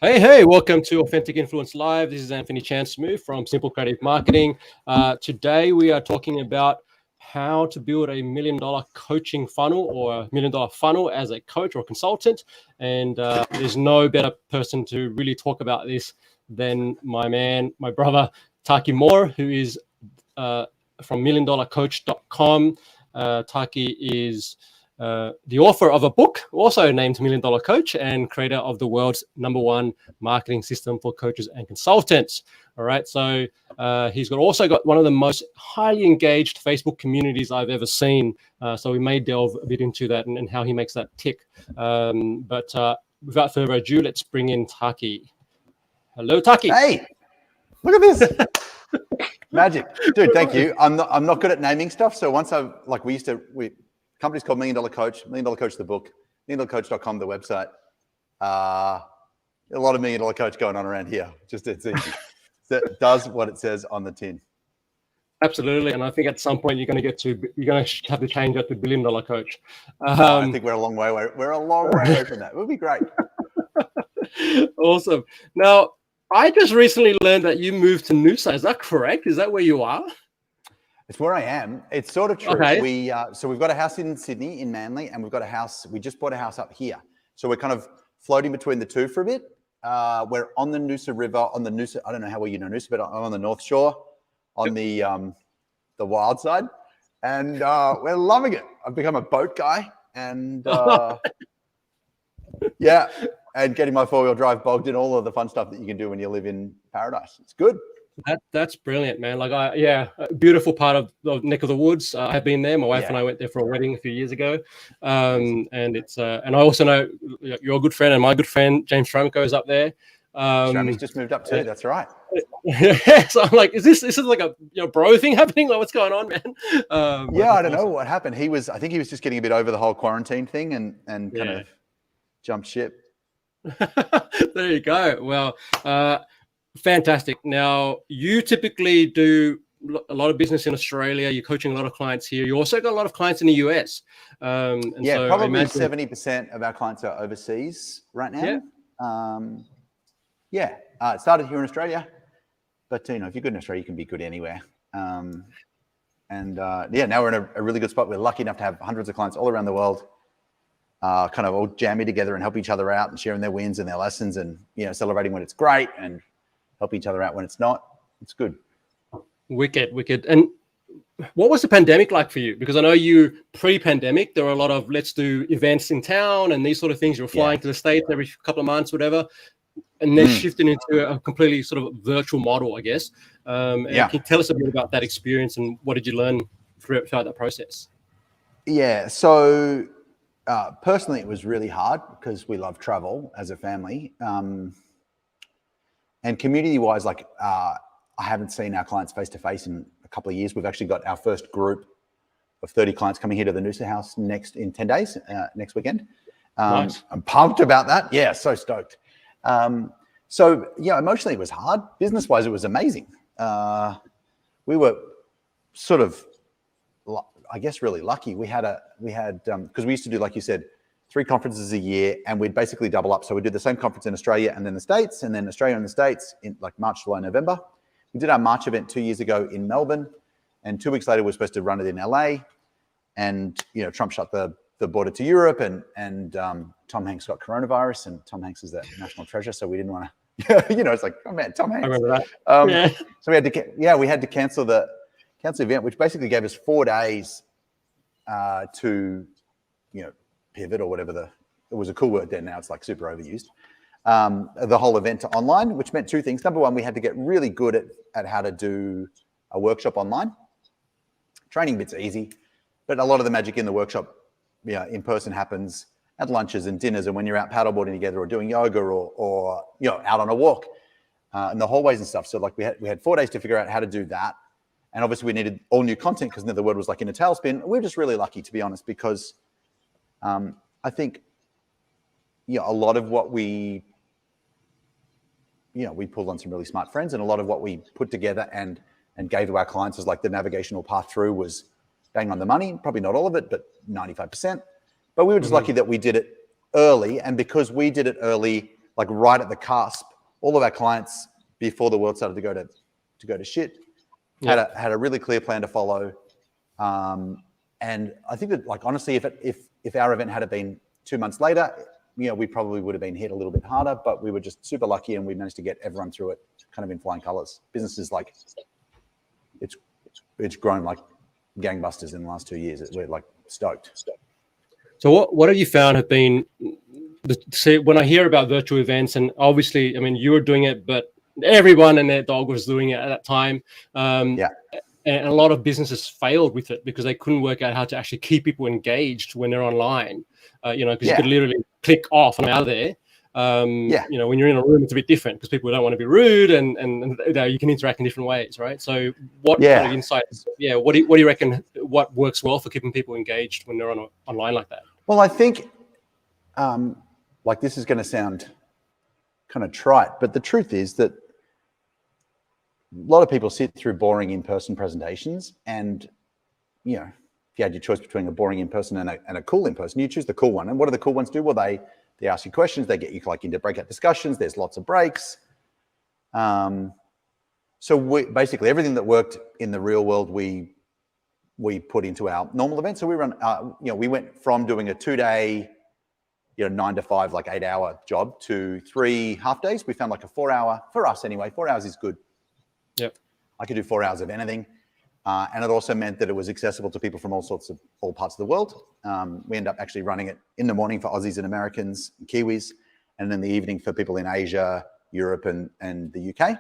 Hey, welcome to Authentic Influence Live. This is Anthony Chan-Smooth from Simple Creative Marketing. Today, we are talking about how to build a $1 million coaching funnel or a $1 million funnel as a coach or consultant. And there's no better person to really talk about this than my brother, Taki Moore, who is from $1millioncoach.com. Taki is the author of a book also named $1 Million Coach and creator of the world's #1 marketing system for coaches and consultants. All right. So he's also got one of the most highly engaged Facebook communities I've ever seen. So we may delve a bit into that and how he makes that tick. But without further ado, let's bring in Taki. Hello, Taki. Hey, look at this. Magic. Dude, thank you. I'm not good at naming stuff. So once company's called $1 Million Coach, $1 Million Coach, the book, $1millioncoach.com, the website. A lot of $1 Million Coach going on around here. Just it's easy. It does what it says on the tin. Absolutely, and I think at some point you're going to have to change that to $1 Billion Coach. I think we're a long way away. We're a long way away from that. It would be great. Awesome. Now, I just recently learned that you moved to Noosa. Is that correct? Is that where you are? It's where I am. It's sort of true. Okay. So we've got a house in Sydney, in Manly, and we just bought a house up here. So we're kind of floating between the two for a bit. We're on the Noosa River, I don't know how well you know Noosa, but I'm on the North Shore, on the wild side. And we're loving it. I've become a boat guy and yeah, and getting my 4-wheel drive bogged in, all of the fun stuff that you can do when you live in paradise. It's good. That's brilliant, man. A beautiful part of the neck of the woods. I've been there. My wife and I went there for a wedding a few years ago. And it's and I also know you're a good friend, and my good friend James Tramco is up there. Shramy's just moved up too. That's right. Yeah, so I'm like, is this like a bro thing happening? Like, what's going on, man? I don't know what happened. I think he was just getting a bit over the whole quarantine thing and kind of jumped ship. There you go. Well, fantastic. Now, you typically do a lot of business in Australia. You're coaching a lot of clients here. You also got a lot of clients in the US. So probably 70% of our clients are overseas right now. Yeah. It started here in Australia, but if you're good in Australia, you can be good anywhere. Now we're in a really good spot. We're lucky enough to have hundreds of clients all around the world, kind of all jamming together and help each other out and sharing their wins and their lessons and, celebrating when it's great and help each other out when it's not. It's good. Wicked. And what was the pandemic like for you? Because I know you pre-pandemic, there were a lot of let's do events in town and these sort of things. You were flying to the States every couple of months, whatever. And then shifting into a completely sort of virtual model, I guess. Can you tell us a bit about that experience and what did you learn throughout that process? Yeah. So personally, it was really hard because we love travel as a family. And community-wise, I haven't seen our clients face-to-face in a couple of years. We've actually got our first group of 30 clients coming here to the Noosa house in 10 days, next weekend. Nice. I'm pumped about that. Yeah, so stoked. Emotionally it was hard. Business-wise, it was amazing. We were sort of, I guess, really lucky. We had because we used to do, like you said, 3 conferences a year, and we'd basically double up. So we'd do the same conference in Australia and then the States, and then Australia and the States in like March, July, November. We did our March event 2 years ago in Melbourne, and 2 weeks later we were supposed to run it in LA. And Trump shut the border to Europe, and Tom Hanks got coronavirus, and Tom Hanks is the national treasure, so we didn't want to. It's like, oh man, Tom Hanks. I remember that. So we had to cancel the event, which basically gave us 4 days to pivot or whatever it was a cool word then. Now it's like super overused. The whole event to online, which meant 2 things. Number one, we had to get really good at how to do a workshop online. Training bit's easy, but a lot of the magic in the workshop, in person happens at lunches and dinners and when you're out paddleboarding together or doing yoga or out on a walk in the hallways and stuff. So we had 4 days to figure out how to do that. And obviously we needed all new content because the world was like in a tailspin. We're just really lucky, to be honest, because I think, a lot of what we pulled on some really smart friends, and a lot of what we put together and gave to our clients as like the navigational path through was bang on the money. Probably not all of it, but 95%. But we were just lucky that we did it early. And because we did it early, like right at the cusp. All of our clients, before the world started to go to shit, had a really clear plan to follow. And I think that, like, honestly, if our event had been 2 months later, we probably would have been hit a little bit harder, but we were just super lucky and we managed to get everyone through it kind of in flying colors. Business is like, it's grown like gangbusters in the last 2 years. We're like stoked. So what have you found have been, when I hear about virtual events, and obviously, I mean, you were doing it, but everyone and their dog was doing it at that time. And a lot of businesses failed with it because they couldn't work out how to actually keep people engaged when they're online. Because you could literally click off and out of there. When you're in a room, it's a bit different because people don't want to be rude, and you can interact in different ways, right? So what kind of insights? What do you reckon? What works well for keeping people engaged when they're online like that? Well, I think, like, this is going to sound kind of trite, but the truth is that a lot of people sit through boring in-person presentations, and if you had your choice between a boring in-person and a cool in-person, you choose the cool one. And what do the cool ones do? Well, they ask you questions, they get you like into breakout discussions. There's lots of breaks. So basically everything that worked in the real world, we put into our normal event. So we run, we went from doing a 2-day, 9 to 5, like 8-hour job to 3 half days. We found like a 4-hour, for us anyway, 4 hours is good. Yep. I could do 4 hours of anything. And it also meant that it was accessible to people from all parts of the world. We end up actually running it in the morning for Aussies and Americans and Kiwis, and in the evening for people in Asia, Europe, and the UK.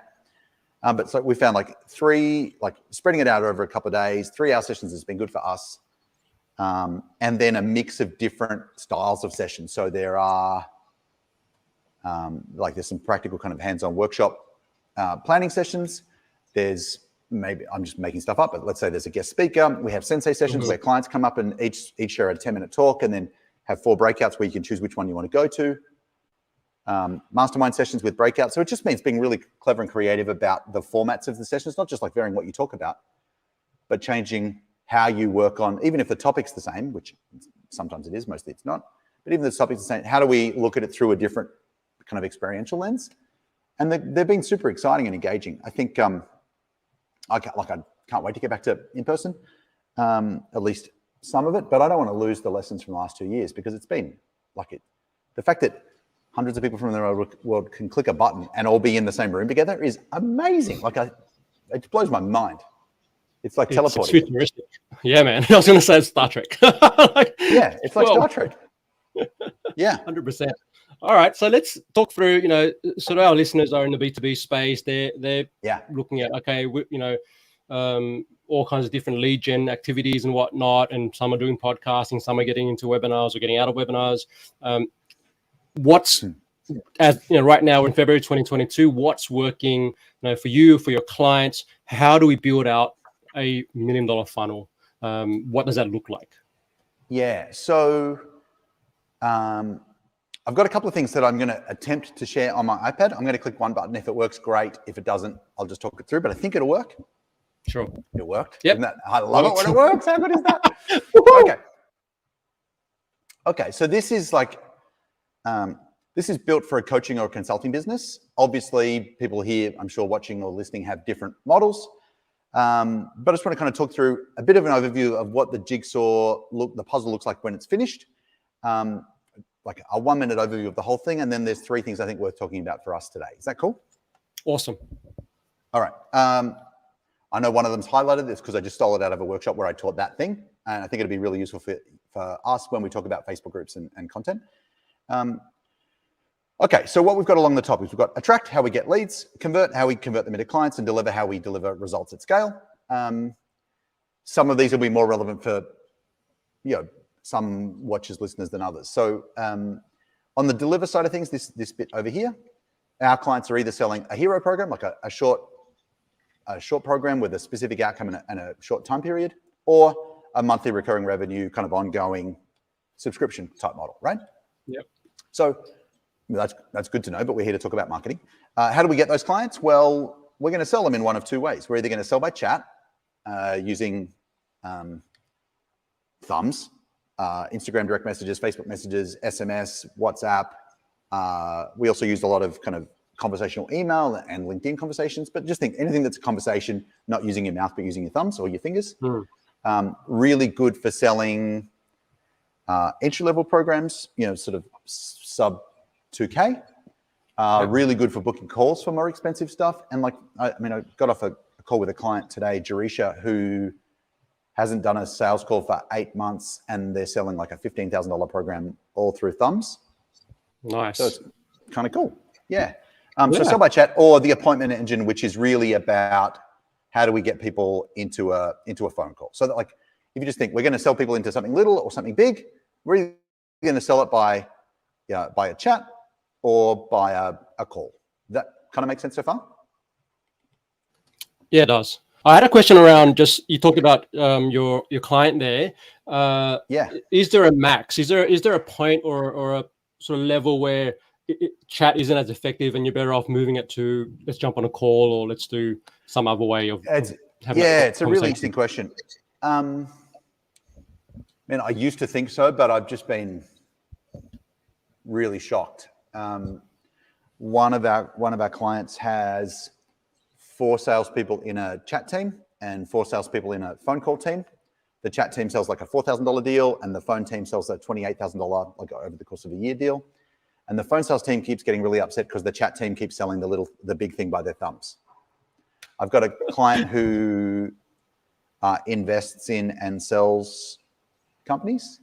But so we found like spreading it out over a couple of days, 3-hour sessions has been good for us. And then a mix of different styles of sessions. So there are there's some practical kind of hands-on workshop planning sessions. There's, maybe I'm just making stuff up, but let's say there's a guest speaker. We have sensei sessions where clients come up and each share a 10-minute talk, and then have 4 breakouts where you can choose which one you want to go to. Mastermind sessions with breakouts. So it just means being really clever and creative about the formats of the sessions, not just like varying what you talk about, but changing how you work on, even if the topic's the same, which sometimes it is, mostly it's not, but even if the topic's the same, how do we look at it through a different kind of experiential lens? And they've been super exciting and engaging. I think, I can't wait to get back to in-person, at least some of it, but I don't want to lose the lessons from the last 2 years, because it's been the fact that hundreds of people from the world can click a button and all be in the same room together is amazing. It blows my mind. It's like teleporting. It's futuristic. Yeah, man. I was going to say it's Star Trek. It's like Star Trek. Yeah. 100%. All right, so let's talk through, sort of our listeners are in the B2B space. They're looking at, all kinds of different lead gen activities and whatnot, and some are doing podcasting, some are getting into webinars or getting out of webinars. Right now in February 2022, what's working, for you, for your clients? How do we build out a $1 million funnel? What does that look like? Yeah, so I've got a couple of things that I'm going to attempt to share on my iPad. I'm going to click one button. If it works, great. If it doesn't, I'll just talk it through, but I think it'll work. Sure. It worked. Yep. I love it when it works. How good is that? Okay. So this is this is built for a coaching or a consulting business. Obviously, people here, I'm sure, watching or listening, have different models. But I just want to kind of talk through a bit of an overview of what the the puzzle looks like when it's finished. Like a 1-minute overview of the whole thing. And then there's 3 things I think worth talking about for us today. Is that cool? Awesome. All right. I know one of them's highlighted this because I just stole it out of a workshop where I taught that thing. And I think it'll be really useful for us when we talk about Facebook groups and content. Okay, so what we've got along the top is we've got attract, how we get leads, convert, how we convert them into clients, and deliver, how we deliver results at scale. Some of these will be more relevant for, some watchers, listeners than others. So on the deliver side of things, this bit over here, our clients are either selling a hero program, like a short program with a specific outcome and a short time period, or a monthly recurring revenue kind of ongoing subscription type model, right? Yep. So that's good to know, but we're here to talk about marketing. How do we get those clients? Well, we're going to sell them in one of 2 ways. We're either going to sell by chat using thumbs, Instagram direct messages, Facebook messages, SMS, WhatsApp, We also used a lot of kind of conversational email and LinkedIn conversations, but just think anything that's a conversation, not using your mouth, but using your thumbs or your fingers. Really good for selling entry-level programs, sort of sub 2K. Really good for booking calls for more expensive stuff. And I got off a call with a client today, Jerisha, who hasn't done a sales call for 8 months, and they're selling like a $15,000 program all through thumbs. Nice. So it's kind of cool. Yeah. So sell by chat or the appointment engine, which is really about how do we get people into a phone call. So that, like, if you just think we're going to sell people into something little or something big, we're either going to sell it by a chat or by a call. That kind of makes sense so far? Yeah, it does. I had a question around you talked about your client there. Is there a max? Is there a point or a sort of level where chat isn't as effective and you're better off moving it to let's jump on a call or let's do some other way of having it's a really interesting question. I used to think so, but I've just been really shocked. One of our clients has 4 salespeople in a chat team and 4 salespeople in a phone call team. The chat team sells like a $4,000 deal, and the phone team sells a $28,000 like over the course of a year deal. And the phone sales team keeps getting really upset because the chat team keeps selling the big thing by their thumbs. I've got a client who invests in and sells companies,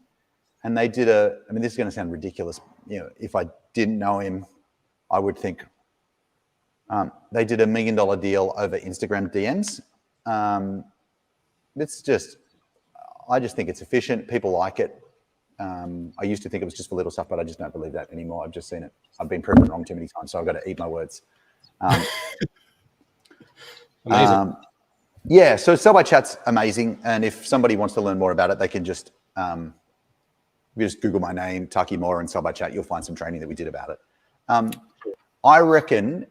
and they did this is going to sound ridiculous. If I didn't know him, I would think they did $1 million deal over Instagram DMs. I just think it's efficient. People like it. I used to think it was just for little stuff, but I just don't believe that anymore. I've just seen it. I've been proven wrong too many times, so I've got to eat my words. Amazing. So sell by chat's amazing. And if somebody wants to learn more about it, they can just Google my name, Taki Moore, and sell by chat. You'll find some training that we did about it. I reckon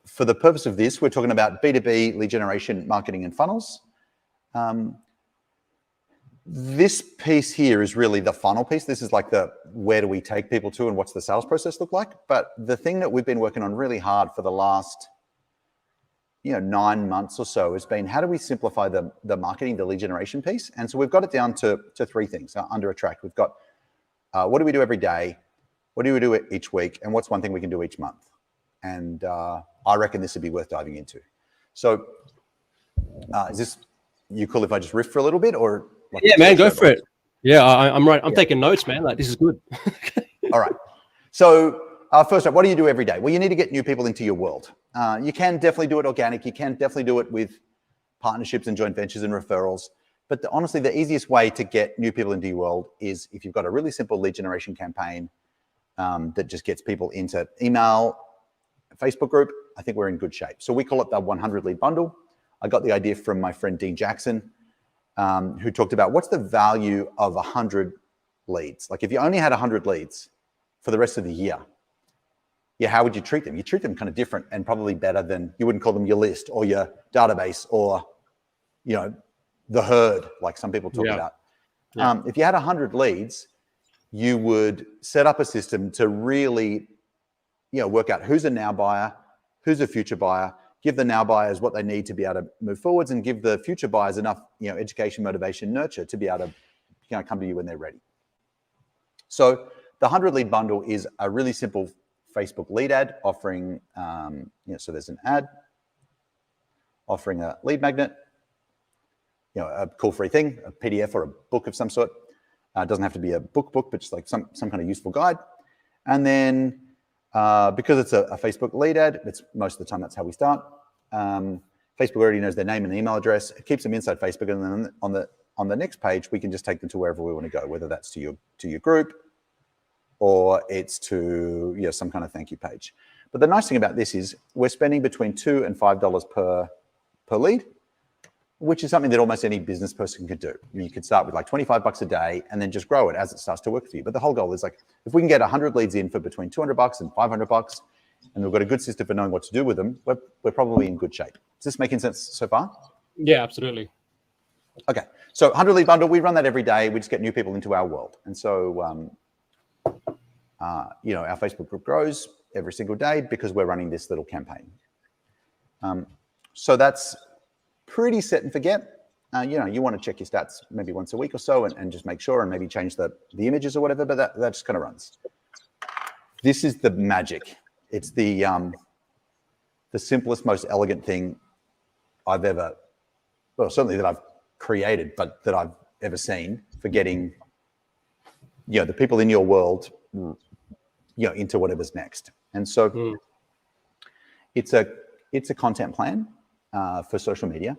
for the purpose of this, we're talking about B2B, lead generation, marketing, and funnels. This piece here is really the funnel piece. This is like where do we take people to and what's the sales process look like? But the thing that we've been working on really hard for the last 9 months or so has been how do we simplify the marketing, the lead generation piece? And so we've got it down to 3 things under a track. We've got what do we do every day? What do we do each week? And what's one thing we can do each month? And I reckon this would be worth diving into. So is this you cool if I just riff for a little bit or? Yeah, man, go for it. Yeah, I'm right. I'm taking notes, man. Like, this is good. All right. So first up, what do you do every day? Well, you need to get new people into your world. You can definitely do it organic. You can definitely do it with partnerships and joint ventures and referrals. But honestly, the easiest way to get new people into your world is if you've got a really simple lead generation campaign that just gets people into email, Facebook group. I think we're in good shape. So we call it the 100 lead bundle. I got the idea from my friend Dean Jackson, who talked about what's the value of 100 leads. Like if you only had 100 leads for the rest of the year, how would you treat them? You treat them kind of different and probably better than you wouldn't call them your list or your database or, the herd, like some people talk about. Yeah. If you had 100 leads, you would set up a system to really, work out who's a now buyer, who's a future buyer, give the now buyers what they need to be able to move forwards and give the future buyers enough, education, motivation, nurture to be able to come to you when they're ready. So the 100 lead bundle is a really simple Facebook lead ad offering, so there's an ad offering a lead magnet, a cool free thing, a PDF or a book of some sort. It doesn't have to be a book, but just like some kind of useful guide. And then because it's a Facebook lead ad, it's most of the time that's how we start. Facebook already knows their name and email address. It keeps them inside Facebook, and then on the next page, we can just take them to wherever we want to go, whether that's to your group or it's to some kind of thank you page. But the nice thing about this is we're spending between $2 and $5 per lead, which is something that almost any business person could do. You could start with like $25 a day and then just grow it as it starts to work for you. But the whole goal is like, if we can get 100 leads in for between $200 and $500, and we've got a good system for knowing what to do with them, we're probably in good shape. Is this making sense so far? Yeah, absolutely. Okay, so 100 lead bundle, we run that every day. We just get new people into our world. And so our Facebook group grows every single day because we're running this little campaign. So that's pretty set and forget. You want to check your stats maybe once a week or so and just make sure and maybe change the images or whatever, but that just kind of runs. This is the magic. It's the simplest, most elegant thing I've ever, well, certainly that I've created, but that I've ever seen for getting, the people in your world, into whatever's next. And so it's a content plan for social media,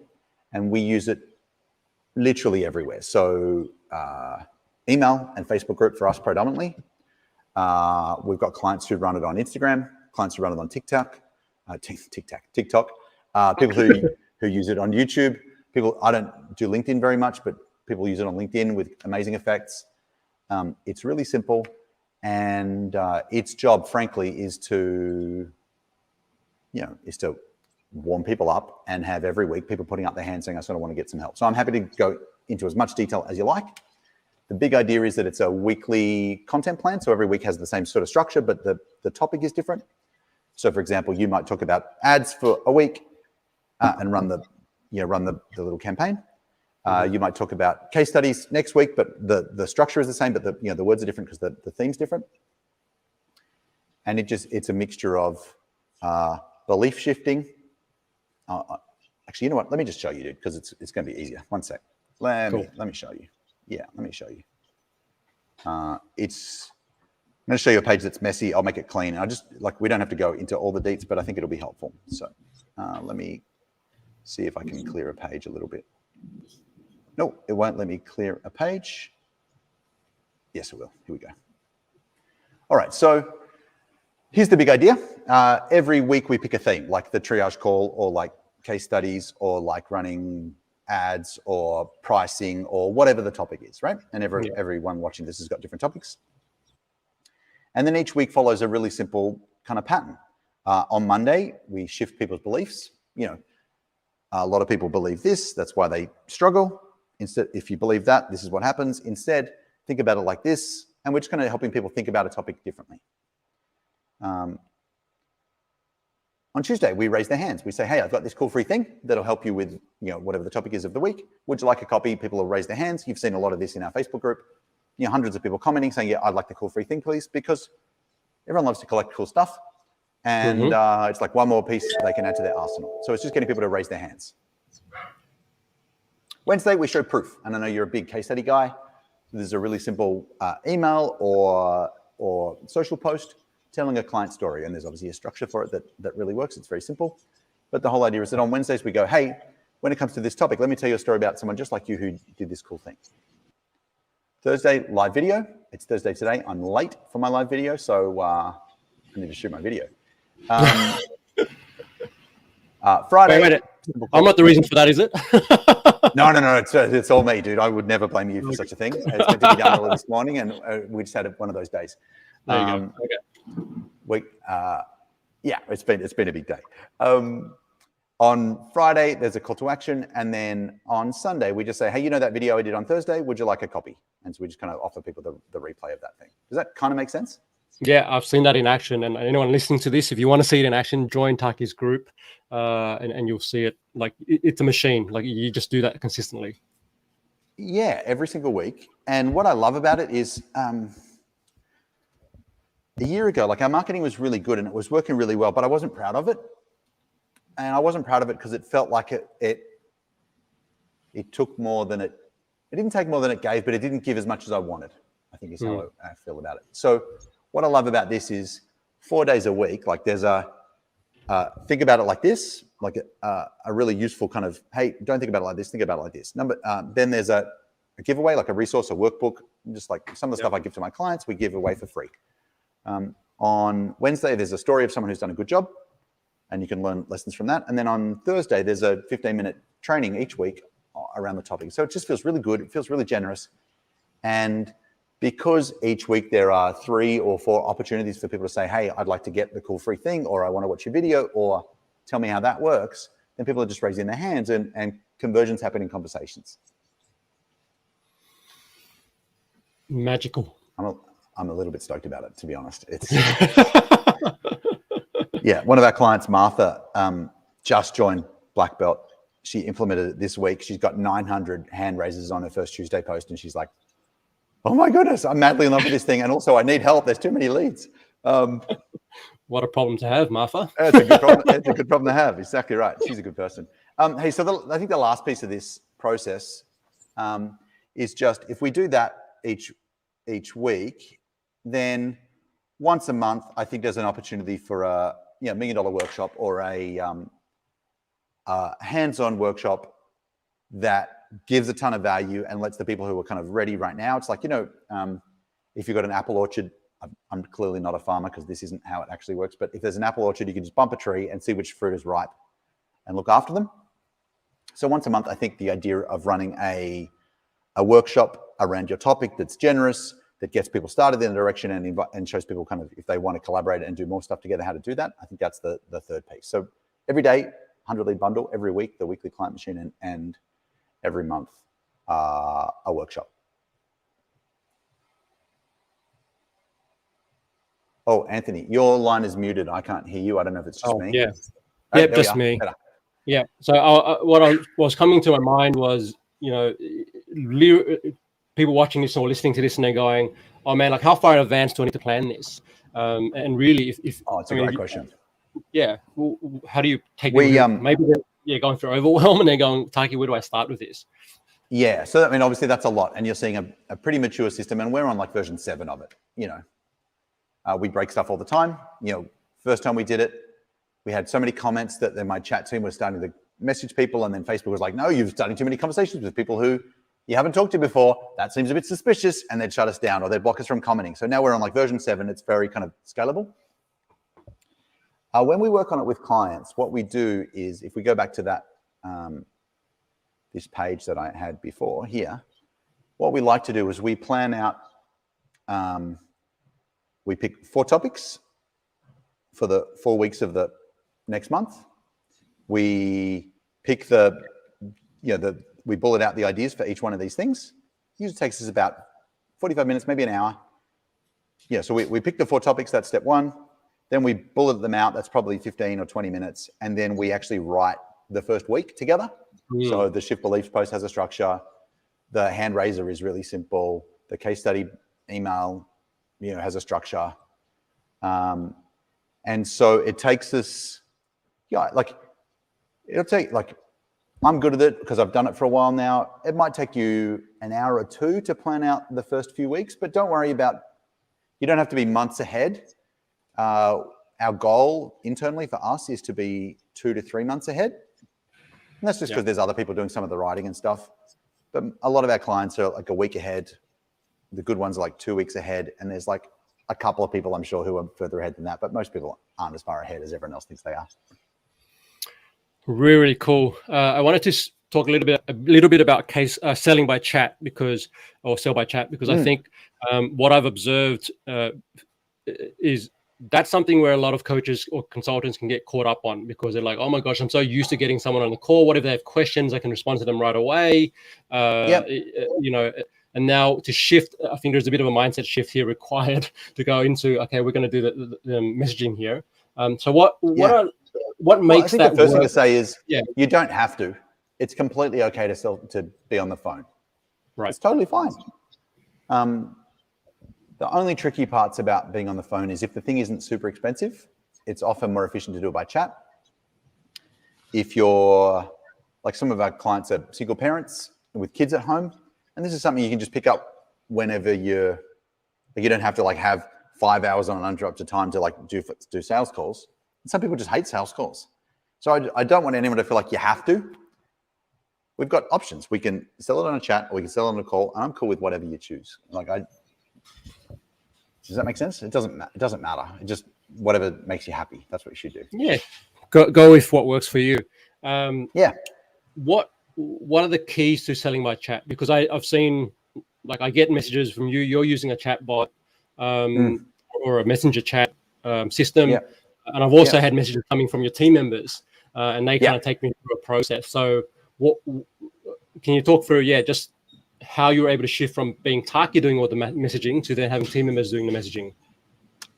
and we use it literally everywhere. So email and Facebook group for us predominantly. We've got clients who run it on Instagram, clients who run it on TikTok, people who use it on YouTube. I don't do LinkedIn very much, but people use it on LinkedIn with amazing effects. It's really simple, and its job, frankly, is to warm people up and have every week people putting up their hands saying, I sort of want to get some help. So I'm happy to go into as much detail as you like. The big idea is that it's a weekly content plan. So every week has the same sort of structure, but the topic is different. So for example, you might talk about ads for a week and run the little campaign. You might talk about case studies next week, but the structure is the same, but the words are different because the theme's different. And it's a mixture of belief shifting. Actually, you know what? Let me just show you, dude, because it's going to be easier. One sec. Let me show you. Yeah, let me show you. I'm going to show you a page that's messy. I'll make it clean. We don't have to go into all the deets, but I think it'll be helpful. So let me see if I can clear a page a little bit. No, it won't let me clear a page. Yes, it will. Here we go. All right, so here's the big idea. Every week we pick a theme, like the triage call or like case studies or like running ads or pricing or whatever the topic is, right? And everyone watching this has got different topics. And then each week follows a really simple kind of pattern. On Monday, we shift people's beliefs. A lot of people believe this, that's why they struggle. Instead, if you believe that, this is what happens. Instead, think about it like this. And we're just kind of helping people think about a topic differently. On Tuesday, we raise their hands. We say, hey, I've got this cool free thing that'll help you with whatever the topic is of the week. Would you like a copy? People will raise their hands. You've seen a lot of this in our Facebook group. Hundreds of people commenting saying, yeah, I'd like the cool free thing, please, because everyone loves to collect cool stuff. And it's like one more piece they can add to their arsenal. So it's just getting people to raise their hands. Wednesday, we show proof. And I know you're a big case study guy. This is a really simple email or social post telling a client story. And there's obviously a structure for it that really works. It's very simple. But the whole idea is that on Wednesdays, we go, hey, when it comes to this topic, let me tell you a story about someone just like you who did this cool thing. Thursday, live video. It's Thursday today. I'm late for my live video, so I need to shoot my video. Friday. Wait. I'm not the reason for that, is it? No. It's all me, dude. I would never blame you for such a thing. It's meant to be done early this morning, and we just had one of those days. There you go. Okay. It's been a big day. On Friday, there's a call to action, and then on Sunday, we just say, hey, that video I did on Thursday? Would you like a copy? And so we just kind of offer people the replay of that thing. Does that kind of make sense? Yeah, I've seen that in action. And anyone listening to this, if you want to see it in action, join Taki's group, and you'll see it. Like it's a machine. Like you just do that consistently. Yeah, every single week. And what I love about it is a year ago, like our marketing was really good and it was working really well, but I wasn't proud of it. And I wasn't proud of it because it felt like it took more than it didn't take more than it gave, but it didn't give as much as I wanted, I think is how I feel about it. So what I love about this is 4 days a week, like there's think about it like this, like a really useful kind of, hey, don't think about it like this, think about it like this. Then there's a giveaway, like a resource, a workbook, just like some of the stuff I give to my clients, we give away for free. On Wednesday, there's a story of someone who's done a good job, and you can learn lessons from that. And then on Thursday, there's a 15-minute training each week around the topic. So it just feels really good. It feels really generous. And because each week there are 3 or 4 opportunities for people to say, hey, I'd like to get the cool free thing, or I want to watch your video, or tell me how that works, then people are just raising their hands and conversions happen in conversations. Magical. I'm a little bit stoked about it, to be honest. It's yeah. One of our clients, Martha, just joined Black Belt. She implemented it this week. She's got 900 hand raises on her first Tuesday post, and she's like, "Oh my goodness, I'm madly in love with this thing, and also I need help. There's too many leads." What a problem to have, Martha. It's a good problem. It's a good problem to have. Exactly right. She's a good person. Hey, so I think the last piece of this process is just if we do that each week, then once a month, I think there's an opportunity for a $1 million workshop or a hands-on workshop that gives a ton of value and lets the people who are kind of ready right now. It's like, if you've got an apple orchard, I'm clearly not a farmer because this isn't how it actually works, but if there's an apple orchard, you can just bump a tree and see which fruit is ripe and look after them. So once a month, I think the idea of running a workshop around your topic that's generous, that gets people started in a direction and shows people kind of if they want to collaborate and do more stuff together, how to do that. I think that's the third piece. So every day, 100 lead bundle, every week, the weekly client machine, and every month, a workshop. Oh, Anthony, your line is muted. I can't hear you. I don't know if it's just me. Yeah. Oh, Yep, just me. Better. Yeah. So what I was coming to my mind was, people watching this or listening to this and they're going, "Oh man, like how far in advance do I need to plan this?" And really, if it's a great question. Yeah. Well, how do you take it? Maybe they're going through overwhelm and they're going, "Taki, where do I start with this?" Yeah. So I mean, obviously that's a lot, and you're seeing a pretty mature system, and we're on like version 7 of it. We break stuff all the time. First time we did it, we had so many comments that then my chat team was starting to message people, and then Facebook was like, "No, you're starting too many conversations with people who you haven't talked to before. That seems a bit suspicious," and they'd shut us down or they'd block us from commenting. So now we're on like version 7. It's very kind of scalable. When we work on it with clients, what we do is if we go back to that this page that I had before here, what we like to do is we plan out. We pick 4 topics for the 4 weeks of the next month. We pick we bullet out the ideas for each one of these things. It usually takes us about 45 minutes, maybe an hour. Yeah, so we pick the 4 topics, that's step 1. Then we bullet them out, that's probably 15 or 20 minutes. And then we actually write the first week together. Mm. So the Shift Beliefs post has a structure. The hand raiser is really simple. The case study email has a structure. And so it takes us, it'll take, I'm good at it because I've done it for a while now. It might take you an hour or 2 to plan out the first few weeks, but don't worry you don't have to be months ahead. Our goal internally for us is to be 2 to 3 months ahead. And that's just because there's other people doing some of the writing and stuff. But a lot of our clients are like a week ahead. The good ones are like 2 weeks ahead. And there's like a couple of people, I'm sure, who are further ahead than that. But most people aren't as far ahead as everyone else thinks they are. Really, really cool. I wanted to talk a little bit about selling by chat or sell by chat because I think what I've observed is that's something where a lot of coaches or consultants can get caught up on because they're like, "Oh my gosh, I'm so used to getting someone on the call. What if they have questions? I can respond to them right away." And now to shift, I think there's a bit of a mindset shift here required to go into, okay, we're going to do the messaging here. So what makes that the first thing to say is you don't have to. It's completely okay to be on the phone. Right. It's totally fine. The only tricky parts about being on the phone is if the thing isn't super expensive, it's often more efficient to do it by chat. If you're like some of our clients are single parents with kids at home, and this is something you can just pick up whenever you don't have to have 5 hours on an uninterrupted time to do sales calls. And some people just hate sales calls. So I don't want anyone to feel like you have to. We've got options. We can sell it on a chat or we can sell it on a call, and I'm cool with whatever you choose. Does that make sense? It doesn't matter. It just whatever makes you happy. That's what you should do. Yeah. Go with what works for you. What are the keys to selling by chat? Because I've seen, I get messages from you. You're using a chat bot or a messenger chat system. Yeah. And I've also had messages coming from your team members and they kind of take me through a process. So what can you talk through? Yeah, just how you were able to shift from being Taki doing all the messaging to then having team members doing the messaging.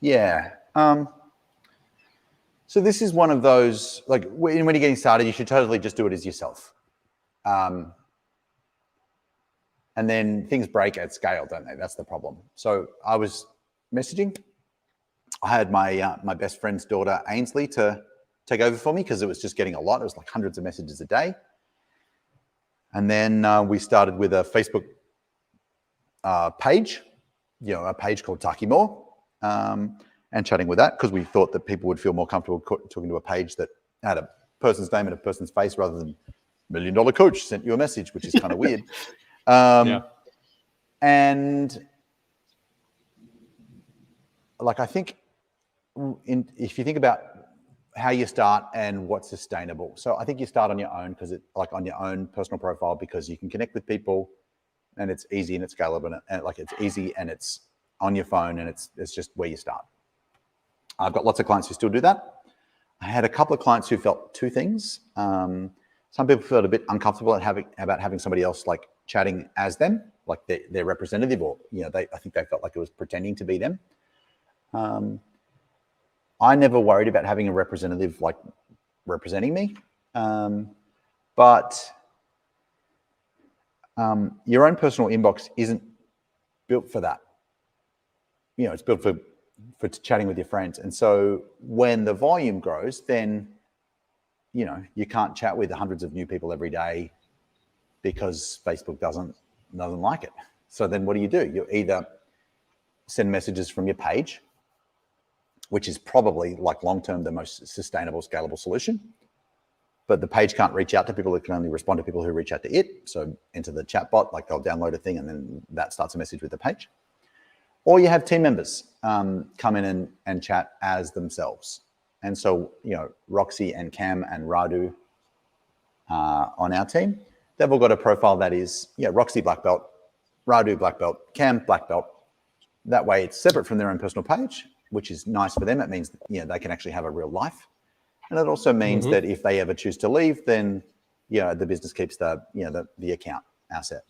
Yeah. So this is one of those, like when you're getting started, you should totally just do it as yourself. And then things break at scale, don't they? That's the problem. So I was messaging. I had my my best friend's daughter, Ainsley, to take over for me because it was just getting a lot. It was like hundreds of messages a day. And then we started with a Facebook page, a page called Taki Moore, and chatting with that because we thought that people would feel more comfortable talking to a page that had a person's name and a person's face rather than $1 million coach sent you a message, which is kind of weird. And like, I think if you think about how you start and what's sustainable. So I think you start on your own because like on your own personal profile, because you can connect with people and it's easy and it's scalable and like it's easy and it's on your phone and it's just where you start. I've got lots of clients who still do that. I had a couple of clients who felt two things. Some people felt a bit uncomfortable about having somebody else like chatting as them, like their representative, or I think they felt like it was pretending to be them. I never worried about having a representative like representing me, but your own personal inbox isn't built for that. It's built for chatting with your friends. And so when the volume grows, then you can't chat with hundreds of new people every day because Facebook doesn't like it. So then what do? You either send messages from your page, which is probably like long-term the most sustainable, scalable solution. But the page can't reach out to people. It can only respond to people who reach out to it. So into the chat bot, like they'll download a thing and then that starts a message with the page. Or you have team members come in and chat as themselves. And so, Roxy and Cam and Radu on our team, they've all got a profile that is, Roxy black belt, Radu black belt, Cam black belt. That way it's separate from their own personal page, which is nice for them. It means, they can actually have a real life. And it also means that if they ever choose to leave, then, the business keeps the account asset.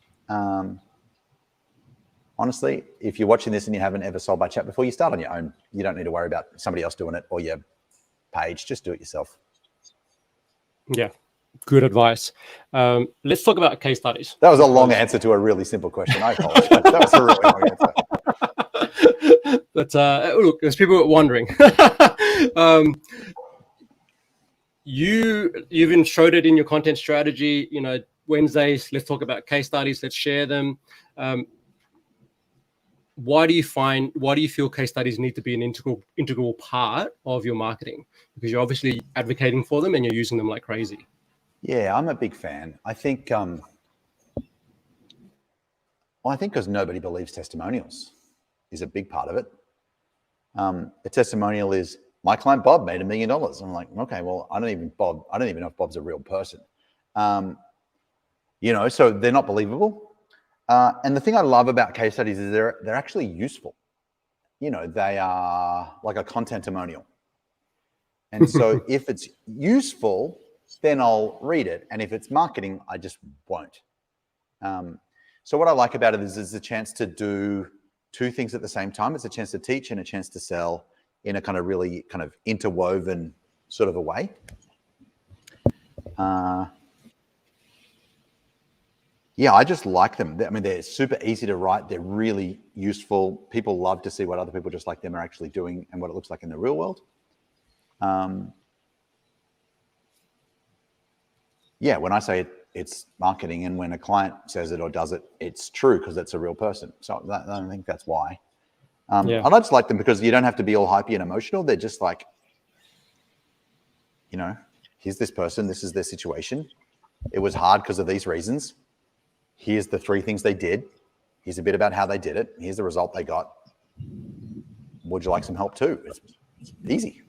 Honestly, if you're watching this and you haven't ever sold by chat before, you start on your own. You don't need to worry about somebody else doing it or your page. Just do it yourself. Yeah, good advice. Let's talk about case studies. That was a long answer to a really simple question. I apologize. That was a really long answer. But look, there's people wondering. You've even showed it in your content strategy. Wednesdays, let's talk about case studies. Let's share them. Why do you feel case studies need to be an integral part of your marketing? Because you're obviously advocating for them and you're using them like crazy. Yeah, I'm a big fan. I think, because nobody believes testimonials is a big part of it. A testimonial is, my client Bob made $1 million. I'm like, okay, well, I don't even know if Bob's a real person. So they're not believable. And the thing I love about case studies is they're actually useful. They are like a content-testimonial. And so if it's useful, then I'll read it. And if it's marketing, I just won't. So what I like about it is a chance to do two things at the same time. It's a chance to teach and a chance to sell in a kind of really kind of interwoven sort of a way. Yeah, I just like them. I mean, they're super easy to write. They're really useful. People love to see what other people just like them are actually doing and what it looks like in the real world. Yeah, when I say it's marketing and when a client says it or does it, it's true because it's a real person. So I don't think that's why. I just like them because you don't have to be all hypey and emotional. They're just like, here's this person. This is their situation. It was hard because of these reasons. Here's the 3 things they did. Here's a bit about how they did it. Here's the result they got. Would you like some help too? It's easy.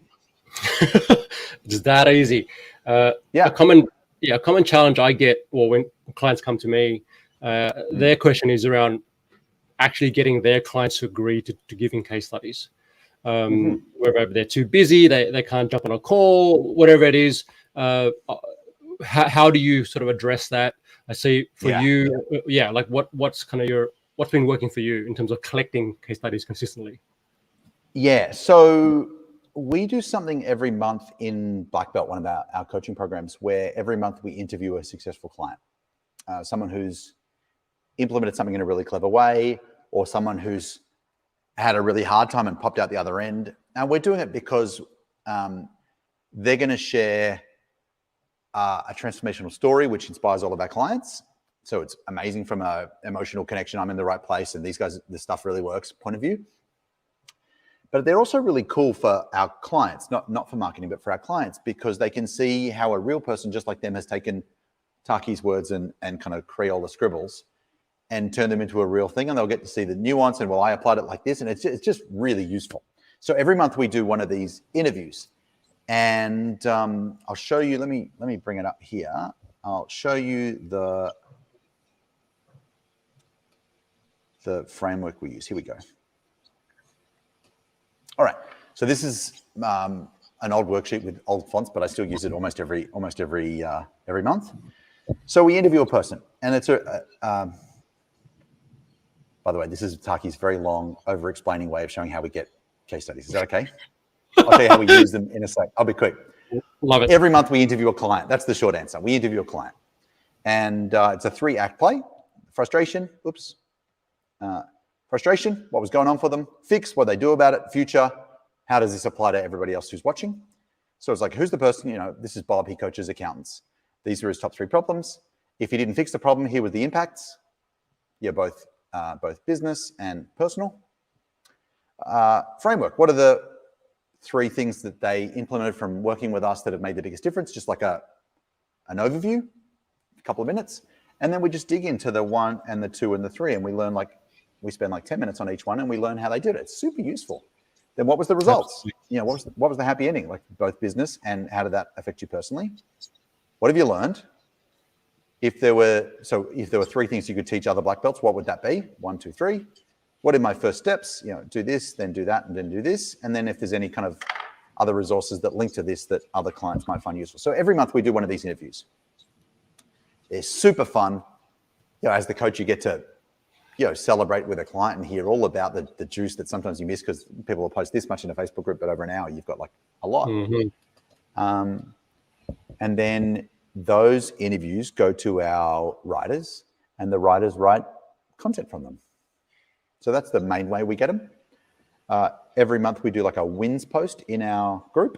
It's that easy. A common challenge I get, or when clients come to me, their question is around actually getting their clients to agree to giving case studies. Whether they're too busy, they can't jump on a call, whatever it is. How do you sort of address that? I see for Yeah. you, like what's been working for you in terms of collecting case studies consistently? Yeah, so we do something every month in Black Belt, one of our coaching programs, where every month we interview a successful client, someone who's implemented something in a really clever way, or someone who's had a really hard time and popped out the other end. And we're doing it because they're going to share a transformational story, which inspires all of our clients. So it's amazing from an emotional connection. I'm in the right place, and these guys, this stuff really works point of view. But they're also really cool for our clients, not for marketing, but for our clients, because they can see how a real person just like them has taken Taki's words and kind of Creole scribbles and turned them into a real thing. And they'll get to see the nuance and, well, I applied it like this. And it's just really useful. So every month we do one of these interviews. And I'll show you, let me bring it up here. I'll show you the framework we use. Here we go. All right, so this is an old worksheet with old fonts, but I still use it almost every month. So we interview a person, and it's by the way, this is Taki's very long, over-explaining way of showing how we get case studies. Is that okay? I'll tell you how we use them in a sec. I'll be quick. Love it. Every month we interview a client. That's the short answer. We interview a client, and it's a 3-act play. Frustration. Frustration, what was going on for them, fix, what they do about it, future, how does this apply to everybody else who's watching? So it's like, who's the person, this is Bob, he coaches accountants. These are his top 3 problems. If he didn't fix the problem, here were the impacts. Yeah, both business and personal. Framework, what are the 3 things that they implemented from working with us that have made the biggest difference? Just like an overview, a couple of minutes. And then we just dig into the 1 and the 2 and the 3, and we learn we spend 10 minutes on each one, and we learn how they did it. It's super useful. Then what was the results? What was the happy ending? Like both business, and how did that affect you personally? What have you learned? If there were 3 things you could teach other black belts, what would that be? 1, 2, 3. What are my first steps? Do this, then do that, and then do this. And then if there's any kind of other resources that link to this that other clients might find useful. So every month we do one of these interviews. They're super fun. As the coach, you get to celebrate with a client and hear all about the juice that sometimes you miss because people will post this much in a Facebook group, but over an hour you've got a lot. Mm-hmm. And then those interviews go to our writers, and the writers write content from them. So that's the main way we get them. Every month we do a wins post in our group.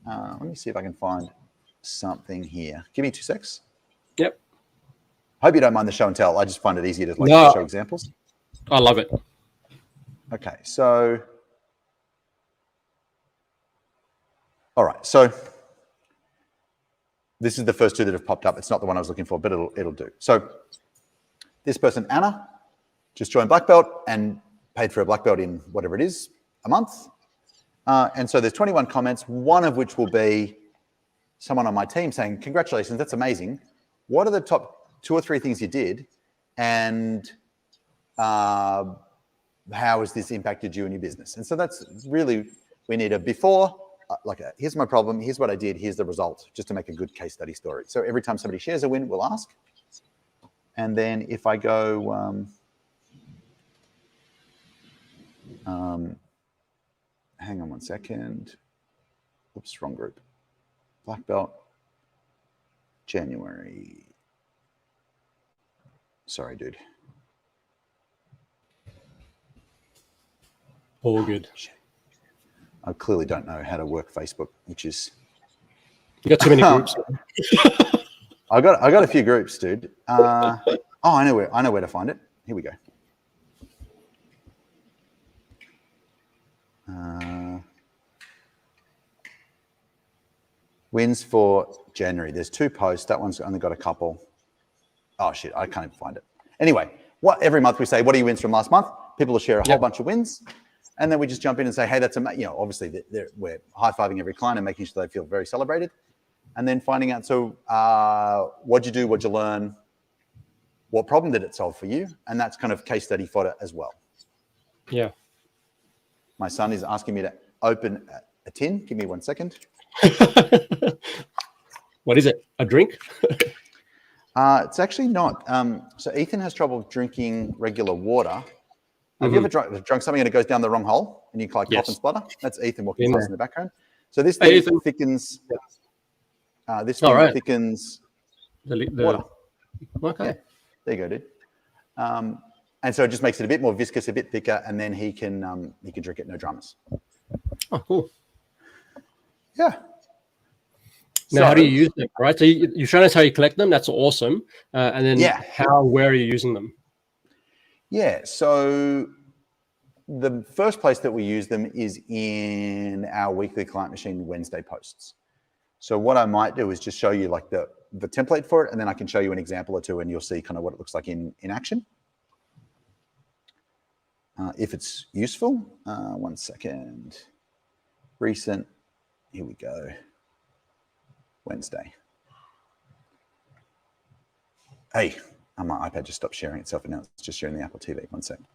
Let me see if I can find something here. Give me 2 secs. Yep. Hope you don't mind the show and tell. I just find it easier to show examples. I love it. Okay, so all right, so this is the first 2 that have popped up. It's not the one I was looking for, but it'll do. So this person, Anna, just joined Black Belt and paid for a Black Belt in whatever it is, a month. And so there's 21 comments, one of which will be someone on my team saying, congratulations, that's amazing. What are the top 2 or 3 things you did, and how has this impacted you and your business? And so that's really, we need a before, here's my problem, here's what I did, here's the result, just to make a good case study story. So every time somebody shares a win, we'll ask. And then if I go, hang on 1 second. Oops, wrong group. Black Belt, January. Sorry, dude. All good. I clearly don't know how to work Facebook, which is. You got too many groups. I got a few groups, dude. I know where to find it. Here we go. Wins for January. There's 2 posts. That one's only got a couple. Oh shit, I can't even find it. Anyway, every month we say, what are your wins from last month? People will share a whole bunch of wins. And then we just jump in and say, hey, that's amazing. Obviously we're high-fiving every client and making sure they feel very celebrated. And then finding out, so what'd you do? What'd you learn? What problem did it solve for you? And that's kind of case study fodder as well. Yeah. My son is asking me to open a tin. Give me 1 second. What is it? A drink? It's actually not. So Ethan has trouble drinking regular water. Have you ever drunk something and it goes down the wrong hole and you like cough and splutter? That's Ethan walking past in the background. So this thing thickens. This thing thickens water. Okay. Yeah. There you go, dude. And so it just makes it a bit more viscous, a bit thicker, and then he can drink it, no dramas. Oh, cool. Yeah. Now, how do you use them, right? So you're showing us how you collect them. That's awesome. And then where are you using them? Yeah. So the first place that we use them is in our weekly Client Machine Wednesday posts. So what I might do is just show you like the template for it, and then I can show you an example or two, and you'll see kind of what it looks like in action. If it's useful. 1 second. Recent. Here we go. Wednesday. Hey, my iPad just stopped sharing itself, and now it's just sharing the Apple TV. 1 second.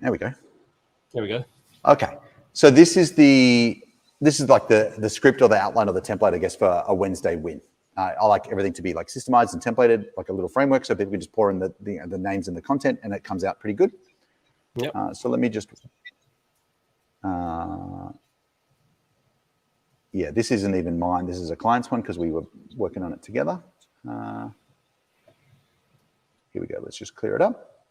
There we go. There we go. Okay. So this is like the script or the outline or the template, I guess, for a Wednesday win. I like everything to be like systemized and templated, like a little framework, so people can just pour in the names and the content, and it comes out pretty good. Yep. So let me just, this isn't even mine. This is a client's one because we were working on it together. Here we go. Let's just clear it up.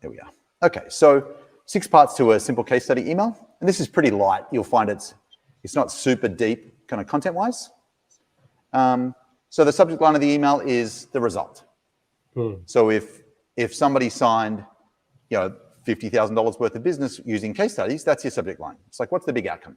There we are. Okay. So 6 parts to a simple case study email. And this is pretty light. You'll find it's not super deep kind of content-wise. So the subject line of the email is the result. So if somebody signed, $50,000 worth of business using case studies, that's your subject line. It's like, what's the big outcome?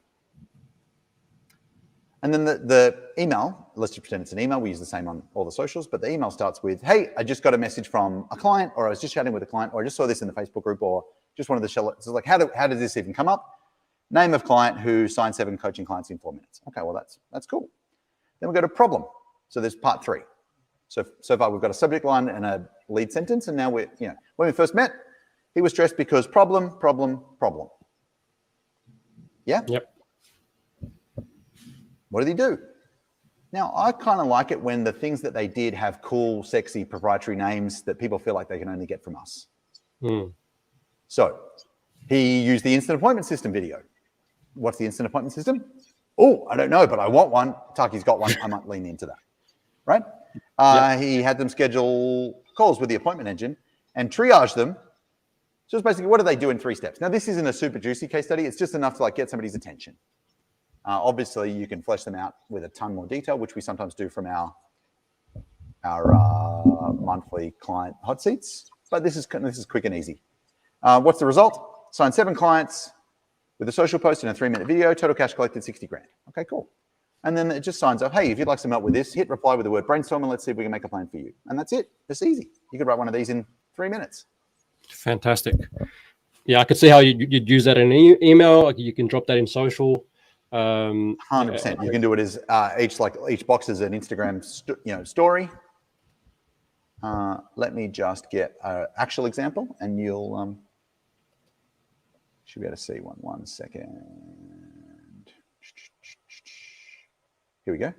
And then the email, let's just pretend it's an email. We use the same on all the socials, but the email starts with, hey, I just got a message from a client, or I was just chatting with a client, or I just saw this in the Facebook group, or just wanted to share it. So it's like, how did this even come up? Name of client who signed 7 coaching clients in 4 minutes. Okay, well, that's cool. Then we go to problem. So there's part 3. So far we've got a subject line and a lead sentence, and now when we first met, he was stressed because problem. Yeah? Yep. What did he do? Now, I kind of like it when the things that they did have cool, sexy, proprietary names that people feel like they can only get from us. So he used the instant appointment system video. What's the instant appointment system? Oh, I don't know, but I want one. Taki's got one. I might lean into that, right? He had them schedule calls with the appointment engine and triage them. So it's basically, what do they do in 3 steps? Now, this isn't a super juicy case study. It's just enough to get somebody's attention. Obviously, you can flesh them out with a ton more detail, which we sometimes do from our monthly client hot seats. But this is quick and easy. What's the result? Signed 7 clients with a social post and a 3-minute video. Total cash collected $60,000. Okay, cool. And then it just signs up, hey, if you'd like some help with this, hit reply with the word brainstorm and let's see if we can make a plan for you. And that's it. It's easy. You could write one of these in 3 minutes. Fantastic. Yeah, I could see how you'd use that in an email. Like you can drop that in social. 100%. You can do it as each box is an Instagram story. Let me just get an actual example, and you'll should be able to see one. 1 second. Here we go.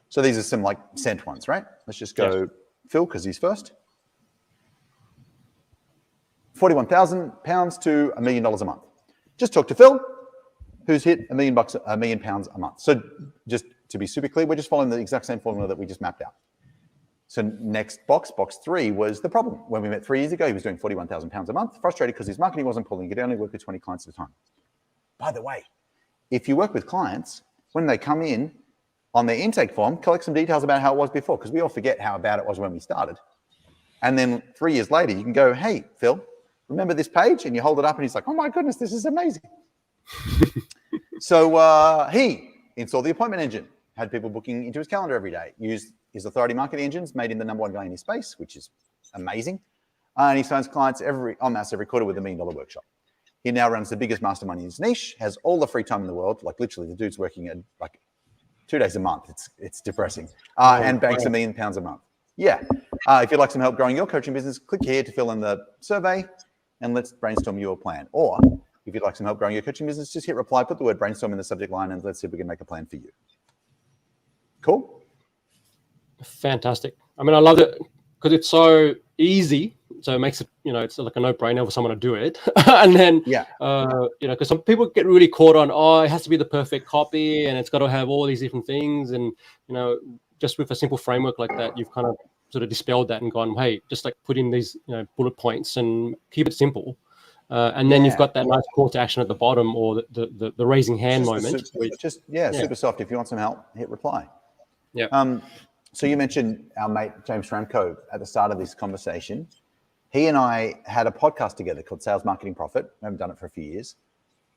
So these are some sent ones, right? Let's just go Phil because he's first. £41,000 to $1 million a month. Just talk to Phil, who's hit $1 million a month. So just to be super clear, we're just following the exact same formula that we just mapped out. So next box 3, was the problem. When we met 3 years ago, he was doing £41,000 a month, frustrated because his marketing wasn't pulling. He could only work with 20 clients at a time. By the way, if you work with clients, when they come in on their intake form, collect some details about how it was before, because we all forget how bad it was when we started. And then 3 years later, you can go, hey, Phil, remember this page? And you hold it up and he's like, oh my goodness, this is amazing. So he installed the appointment engine, had people booking into his calendar every day, used his authority marketing engines, made him the #1 guy in his space, which is amazing. And he signs clients every quarter with $1 million workshop. He now runs the biggest mastermind in his niche, has all the free time in the world. Literally the dude's working at 2 days a month. It's depressing. And banks $1 million a month. Yeah. If you'd like some help growing your coaching business, click here to fill in the survey and let's brainstorm your plan. Or if you'd like some help growing your coaching business, just hit reply, put the word brainstorm in the subject line, and let's see if we can make a plan for you. Cool? Fantastic. I mean, I love it because it's so easy. So it makes it, it's like a no-brainer for someone to do it. And then, because some people get really caught on, it has to be the perfect copy and it's got to have all these different things. And, just with a simple framework like that, you've kind of sort of dispelled that and gone, hey, just like put in these, bullet points and keep it simple. And then you've got that nice call to action at the bottom, or the raising hand moment. Super soft. If you want some help, hit reply. Yeah. So you mentioned our mate James Franco at the start of this conversation. He and I had a podcast together called Sales Marketing Profit. We haven't done it for a few years,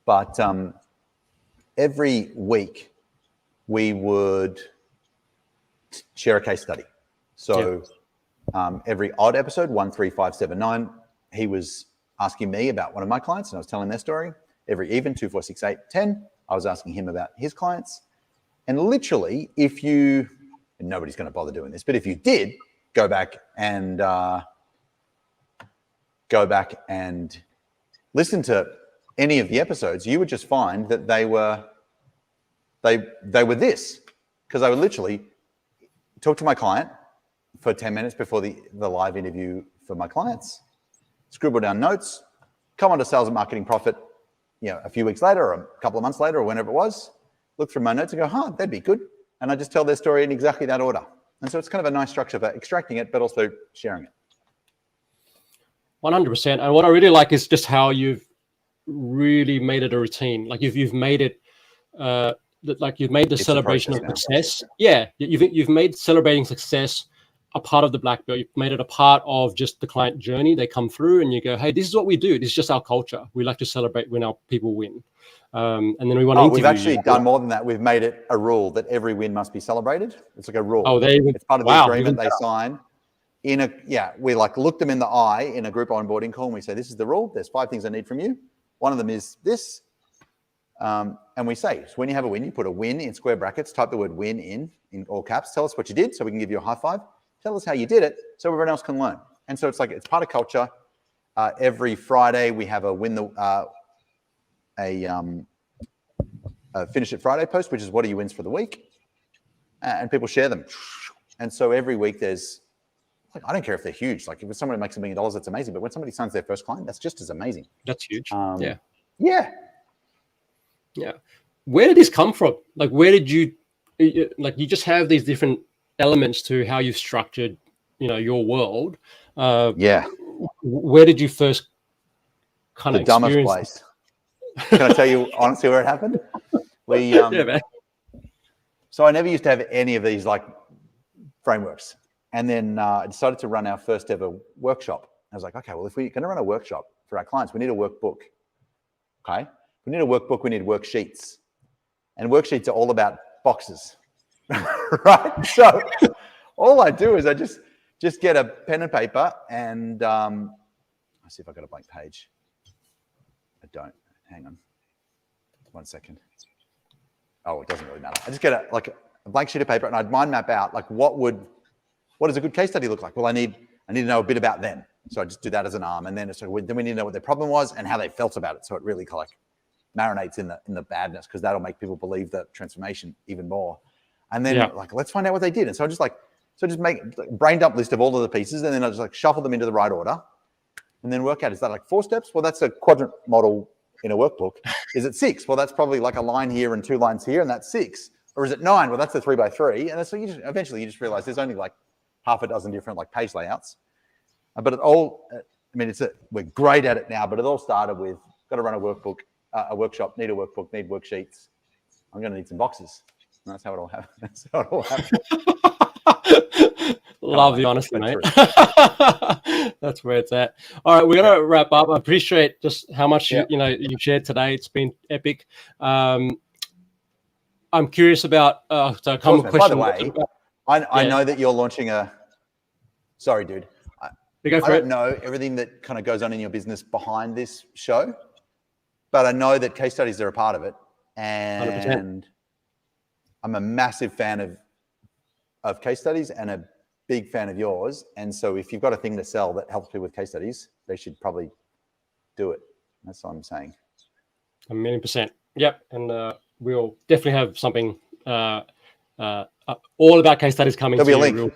but every week we would share a case study. So every odd episode, 1, 3, 5, 7, 9, he was asking me about one of my clients and I was telling their story. Every even, 2, 4, 6, 8, 10, I was asking him about his clients. And literally, and nobody's going to bother doing this, but if you did go back and listen to any of the episodes, you would just find that they were this, because I would literally talk to my client for 10 minutes before the live interview for my clients, scribble down notes, come on to Sales and Marketing Profit, a few weeks later or a couple of months later or whenever it was, look through my notes and go, that'd be good. And I just tell their story in exactly that order. And so it's kind of a nice structure for extracting it, but also sharing it. 100%. And what I really like is just how you've really made it a routine. Like you've made it, you've made the celebration of success. Yeah, you've made celebrating success a part of the black belt. You've made it a part of just the client journey. They come through and you go, hey, this is what we do. This is just our culture. We like to celebrate when our people win. And then we want to interview We've actually done more than that. We've made it a rule that every win must be celebrated. It's like a rule. It's part of the agreement they sign. We look them in the eye in a group onboarding call and we say, this is the rule. There's 5 things I need from you. One of them is this. And we say, so when you have a win, you put a win in square brackets, type the word win in all caps. Tell us what you did so we can give you a high five. Tell us how you did it so everyone else can learn. And so it's part of culture. Every Friday we have a Finish It Friday post, which is what are your wins for the week? And people share them. And so every week there's, I don't care if they're huge. Like if somebody makes $1 million, that's amazing. But when somebody signs their first client, that's just as amazing. That's huge. Yeah. Where did this come from? Like, where did you just have these different elements to how you've structured, your world. Where did you first kind of experience? The dumbest place. Can I tell you honestly where it happened? Man. So I never used to have any of these frameworks. And then I decided to run our first ever workshop. I was like, okay, well, if we're going to run a workshop for our clients, we need a workbook. Okay. If we need a workbook, we need worksheets. And worksheets are all about boxes. Right? So all I do is I just get a pen and paper and I'll see if I got a blank page. I don't. Hang on. 1 second. Oh, it doesn't really matter. I just get a blank sheet of paper and I'd mind map out what does a good case study look like? Well, I need to know a bit about them. So I just do that as an arm, and then then we need to know what their problem was and how they felt about it. So it really marinates in the badness, because that'll make people believe the transformation even more. And then let's find out what they did. And so I just make a brain dump list of all of the pieces, and then I just shuffle them into the right order, and then work out, is that 4 steps? Well, that's a quadrant model in a workbook. Is it 6? Well, that's probably a line here and 2 lines here, and that's 6. Or is it 9? Well, that's a 3x3. And so eventually you just realize there's only half a dozen different page layouts. But it all, we're great at it now, but it all started with, got to run a workshop, need a workbook, need worksheets. I'm going to need some boxes. And that's how it all happened. Love the honesty, mate. That's where it's at. All right, we're going to wrap up. I appreciate just how much you've shared today. It's been epic. I'm curious about so come question. By the way, I know that you're launching sorry, dude. I don't know everything that kind of goes on in your business behind this show, but I know that case studies are a part of it. And 100%. I'm a massive fan of case studies and a big fan of yours. And so if you've got a thing to sell that helps people with case studies, they should probably do it. That's what I'm saying. 1,000,000%. Yep. And we'll definitely have something all about case studies coming There'll to be a you. link.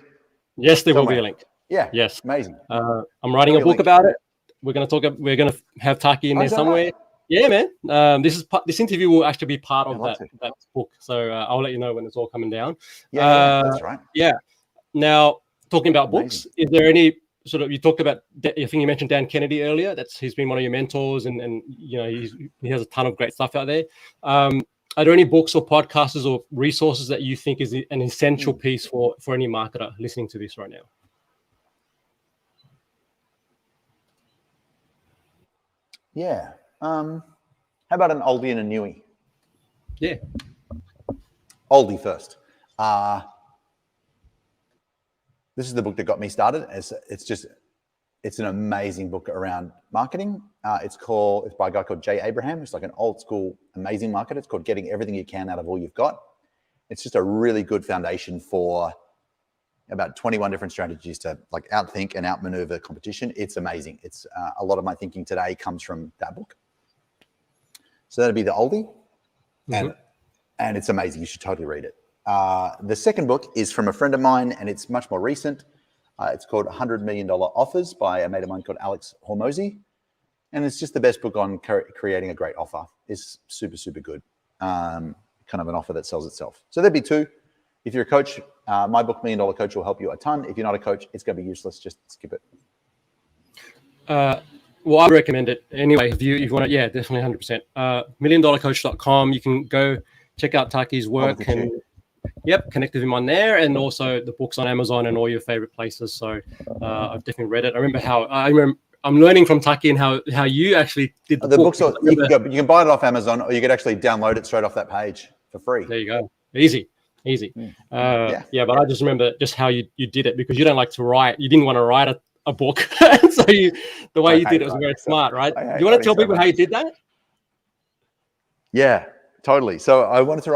Yes, there will be somewhere. a link. Yeah. Yes. Amazing. I'm writing a There'll be a book link. about it. We're going to talk. We're going to have Taki in there is that somewhere. right? Yeah, man. This interview will actually be part of love that book. So I'll let you know when it's all coming down. Yeah, that's right. Yeah. Now, talking about Amazing. books, is there any sort of, you talked about, I think you mentioned Dan Kennedy earlier. He's been one of your mentors, and you know, he has a ton of great stuff out there. Are there any books or podcasts or resources that you think is an essential piece for any marketer listening to this right now? Yeah. How about an oldie and a newie? Yeah. Oldie first. This is the book that got me started. It's an amazing book around marketing. It's by a guy called Jay Abraham. It's like an old school, amazing marketer. It's called Getting Everything You Can Out of All You've Got. It's just a really good foundation for about 21 different strategies to like outthink and outmaneuver competition. It's amazing. It's a lot of my thinking today comes from that book. So that'd be the oldie, and it's amazing. You should totally read it. The second book is from a friend of mine, and it's much more recent. It's called $100 Million Offers by a mate of mine called Alex Hormozy. And it's just the best book on creating a great offer. It's super, super good. Kind of an offer that sells itself. So there'd be two. If you're a coach, my book, $1 Million Coach, will help you a ton. If you're not a coach, it's going to be useless. Just skip it. Well, I recommend it anyway. If you want to, yeah, definitely 100%. $1millioncoach.com. You can go check out Taki's work and connect with him on there, and also the book's on Amazon and all your favorite places. So I've definitely read it. I'm learning from Taki and how you actually did the book. You can buy it off Amazon, or you could actually download it straight off that page for free. There you go. Easy. Yeah, but I just remember just how you did it, because you don't like to write. You didn't want to write a book. So the way you did it was very smart, right? Do you want to tell people how you did that? Yeah, totally. So I didn't want to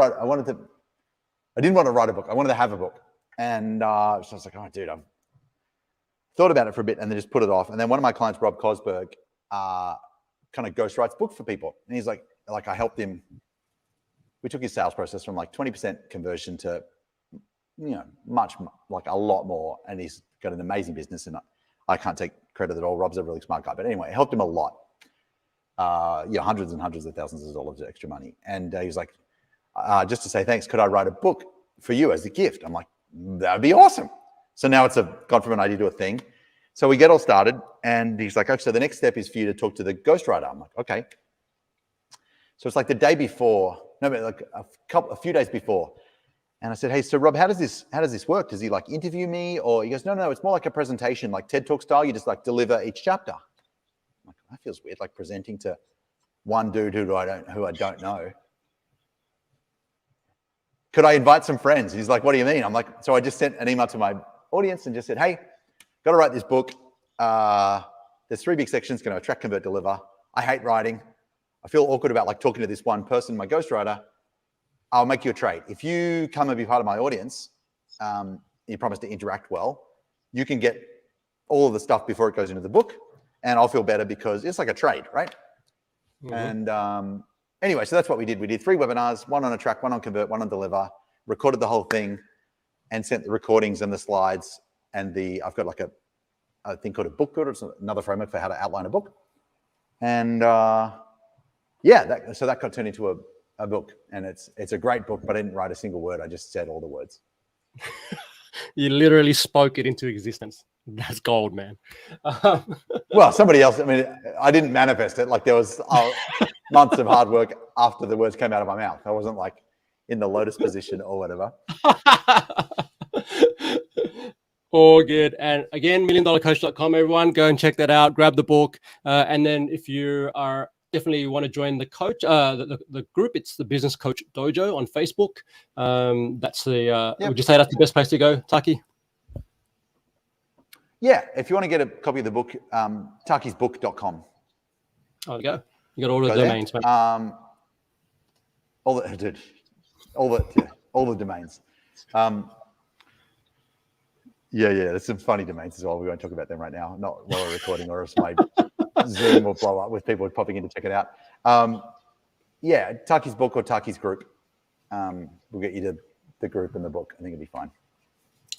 write a book. I wanted to have a book. And so I was like, oh, dude, I've thought about it for a bit and then just put it off. And then one of my clients, Rob Cosberg, kind of ghost writes books for people. And he's like I helped him. We took his sales process from like 20% conversion to, much, like a lot more. And he's got an amazing business. And I can't take credit at all. Rob's a really smart guy. But anyway, it helped him a lot. Hundreds and hundreds of thousands of dollars of extra money. And he was like, just to say thanks, could I write a book for you as a gift? I'm like, that'd be awesome. So now it's gone from an idea to a thing. So we get all started, and he's like, okay, so the next step is for you to talk to the ghostwriter. I'm like, okay. So it's like the day before, a few days before. And I said, hey, so Rob, how does this work? Does he like interview me? Or he goes, no, it's more like a presentation, like TED Talk style. You just like deliver each chapter. I'm like, that feels weird, like presenting to one dude who I don't know. Could I invite some friends? He's like, what do you mean? I'm like, so I just sent an email to my audience and just said, hey, got to write this book. There's 3 big sections, going to attract, convert, deliver. I hate writing. I feel awkward about like talking to this one person, my ghostwriter. I'll make you a trade. If you come and be part of my audience, you promise to interact well, you can get all of the stuff before it goes into the book, and I'll feel better because it's like a trade, right? And anyway, so that's what we did. We did 3 webinars, 1 on attract, 1 on convert, 1 on deliver, recorded the whole thing and sent the recordings and the slides. And I've got like a thing called a book builder. It's another framework for how to outline a book. And so that got turned into a book, and it's a great book, but I didn't write a single word. I just said all the words. You literally spoke it into existence. That's gold, man. Well, somebody else, I didn't manifest it. Like there was months of hard work after the words came out of my mouth. I wasn't like in the lotus position or whatever. All good. And again, $1millioncoach.com, everyone. Go and check that out. Grab the book. And then if you are definitely want to join the coach, the group, it's the Business Coach Dojo on Facebook. That's would you say that's the best place to go, Taki? Yeah. If you want to get a copy of the book, takisbook.com. Oh, there you go. You got all the domains, mate. All the domains. There's some funny domains as well. We won't talk about them right now, not while we're recording, or else my Zoom will blow up with people popping in to check it out. Taki's book or Taki's group will get you to the group and the book. I think it'll be fine.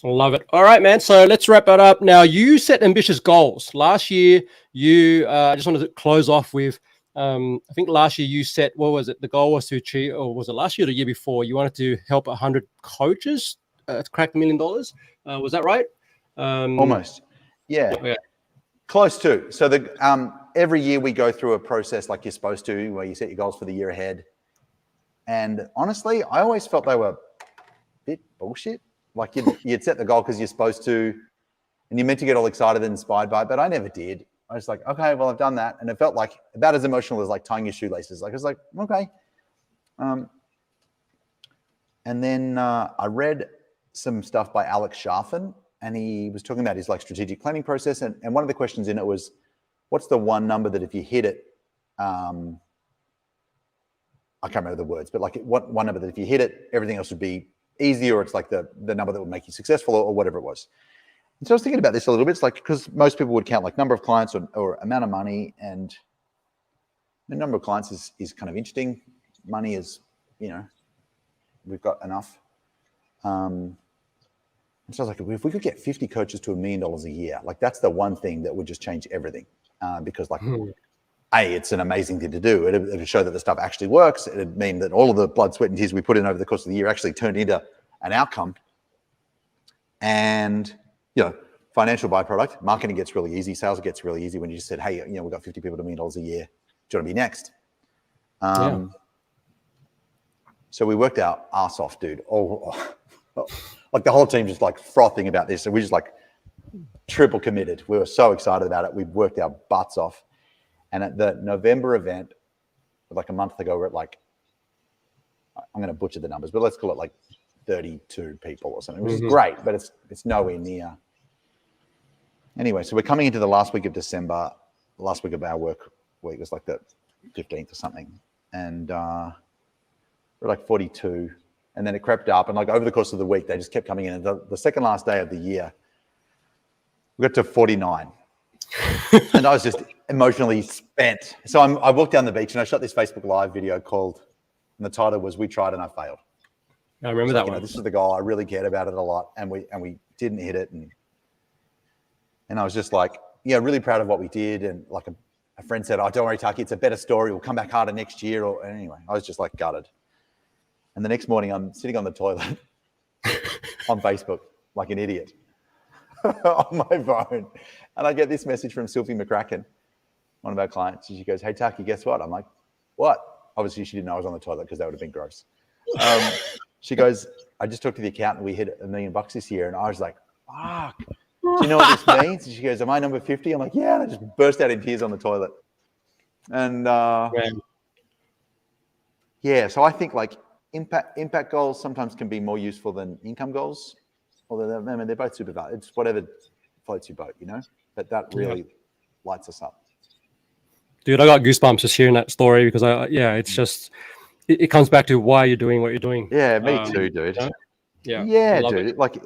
Love it. All right, man. So let's wrap it up. Now, you set ambitious goals. Last year, I just wanted to close off with, I think last year you set, what was it? The goal was to achieve, or was it last year or the year before? You wanted to help 100 coaches to crack $1 million. Was that right? Almost. Yeah. Yeah. Close to. So every year we go through a process like you're supposed to, where you set your goals for the year ahead. And honestly, I always felt they were a bit bullshit. Like you'd set the goal because you're supposed to, and you're meant to get all excited and inspired by it, but I never did. I was like, okay, well, I've done that. And it felt like about as emotional as like tying your shoelaces. Like, I was like, okay. And then I read some stuff by Alex Sharfin, and he was talking about his like strategic planning process. And one of the questions in it was, what's the one number that if you hit it, I can't remember the words, but like what one number that if you hit it, everything else would be easy, or it's like the number that would make you successful, or whatever it was. And so I was thinking about this a little bit. It's like, because most people would count like number of clients or amount of money, and the number of clients is kind of interesting. Money is, we've got enough. And so I was like, if we could get 50 coaches to $1 million a year, like that's the one thing that would just change everything. Because like, it's an amazing thing to do. It would show that the stuff actually works. It would mean that all of the blood, sweat, and tears we put in over the course of the year actually turned into an outcome. And, financial byproduct, marketing gets really easy. Sales gets really easy when you just said, hey, we've got 50 people to $1 million a year. Do you want to be next? So we worked our ass off, dude. Like the whole team just like frothing about this. So we just like triple committed. We were so excited about it. We worked our butts off. And at the November event, like a month ago, we're at like, I'm going to butcher the numbers, but let's call it like 32 people or something, which is great, but it's nowhere near. Anyway, so we're coming into the last week of December. The last week of our work week was like the 15th or something. And we're like 42. And then it crept up. And like over the course of the week, they just kept coming in. And the second last day of the year, we got to 49. And I was just emotionally spent. So I walked down the beach and I shot this Facebook Live video called, and the title was "We Tried and I Failed." I remember that one. This is the goal. I really cared about it a lot, and we didn't hit it. And I was just like, really proud of what we did. And like a friend said, "Oh, don't worry, Taki, it's a better story. We'll come back harder next year." Or anyway, I was just like gutted. And the next morning, I'm sitting on the toilet on Facebook like an idiot on my phone. And I get this message from Sylvie McCracken, one of our clients. She goes, "Hey, Taki, guess what?" I'm like, "What?" Obviously, she didn't know I was on the toilet because that would have been gross. She goes, "I just talked to the accountant. We hit $1 million this year." And I was like, "Fuck. Do you know what this means?" And she goes, "Am I number 50? I'm like, "Yeah." And I just burst out in tears on the toilet. And so I think like impact goals sometimes can be more useful than income goals. Although they're both super valid. It's whatever floats your boat, But that really lights us up. Dude, I got goosebumps just hearing that story because it's just it comes back to why you're doing what you're doing. Yeah, me too, dude. Yeah, dude. Like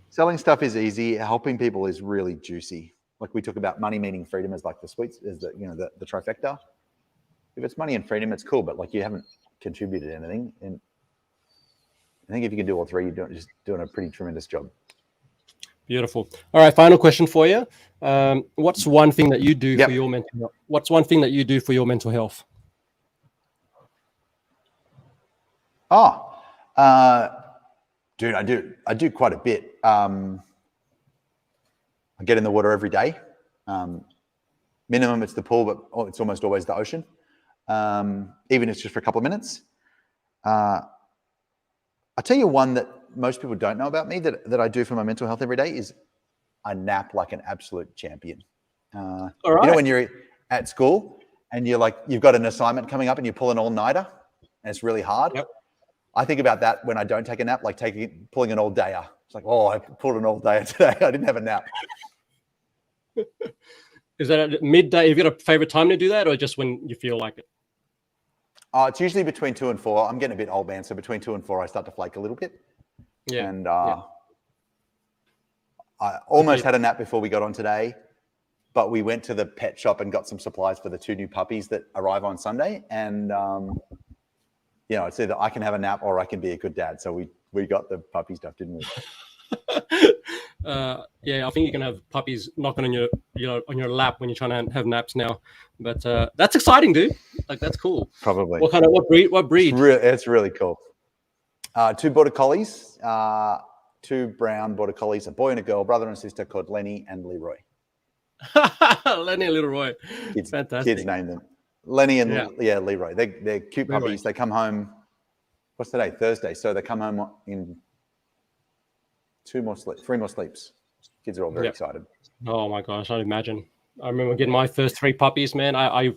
selling stuff is easy. Helping people is really juicy. Like we talk about money meaning freedom as like the sweets, is the trifecta. If it's money and freedom, it's cool, but like you haven't contributed anything. And I think if you can do all three, you're just doing a pretty tremendous job. Beautiful. All right, final question for you. What's one thing that you do for your mental health? What's one thing that you do for your mental health? Dude, I do quite a bit. I get in the water every day. Minimum, it's the pool, but it's almost always the ocean. Even if it's just for a couple of minutes. I'll tell you one that most people don't know about me that I do for my mental health every day is I nap like an absolute champion. All right. When you're at school and you're like, you've got an assignment coming up and you pull an all-nighter and it's really hard. Yep. I think about that when I don't take a nap, like pulling an all-dayer. It's like, I pulled an all-dayer today. I didn't have a nap. Is that at midday? Have you got a favorite time to do that or just when you feel like it? It's usually between 2 and 4. I'm getting a bit old, man. So between 2 and 4, I start to flake a little bit. Yeah. And I almost had a nap before we got on today, but we went to the pet shop and got some supplies for the 2 new puppies that arrive on Sunday. And you know, it's either I can have a nap or I can be a good dad. So we got the puppy stuff, didn't we? Yeah, I think you can have puppies knocking on your lap when you're trying to have naps now. But that's exciting, dude. Like, that's cool. Probably. What breed? It's really cool. 2 border collies, 2 brown border collies, a boy and a girl, brother and sister, called Lenny and Leroy. Lenny and Leroy. Fantastic. Kids named them. Lenny and Leroy. They're cute puppies. Leroy. They come home. What's today? Thursday. So they come home in 3 more sleeps. Kids are all very excited. Oh my gosh, I imagine. I remember getting my first 3 puppies, man. I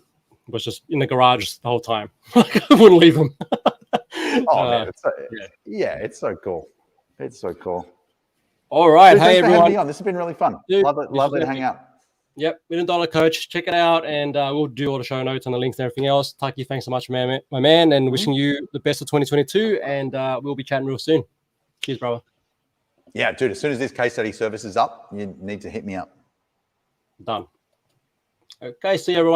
was just in the garage the whole time. I wouldn't leave them. Man, it's so cool. It's so cool. All right. Dude, hey, everyone. This has been really fun. Dude, lovely to hang out. Yep, $1 Million Coach. Check it out, and we'll do all the show notes and the links and everything else. Taki, thanks so much, my man, and wishing you the best of 2022, and we'll be chatting real soon. Cheers, brother. Yeah, dude, as soon as this case study service is up, you need to hit me up. Done. Okay, see you, everyone.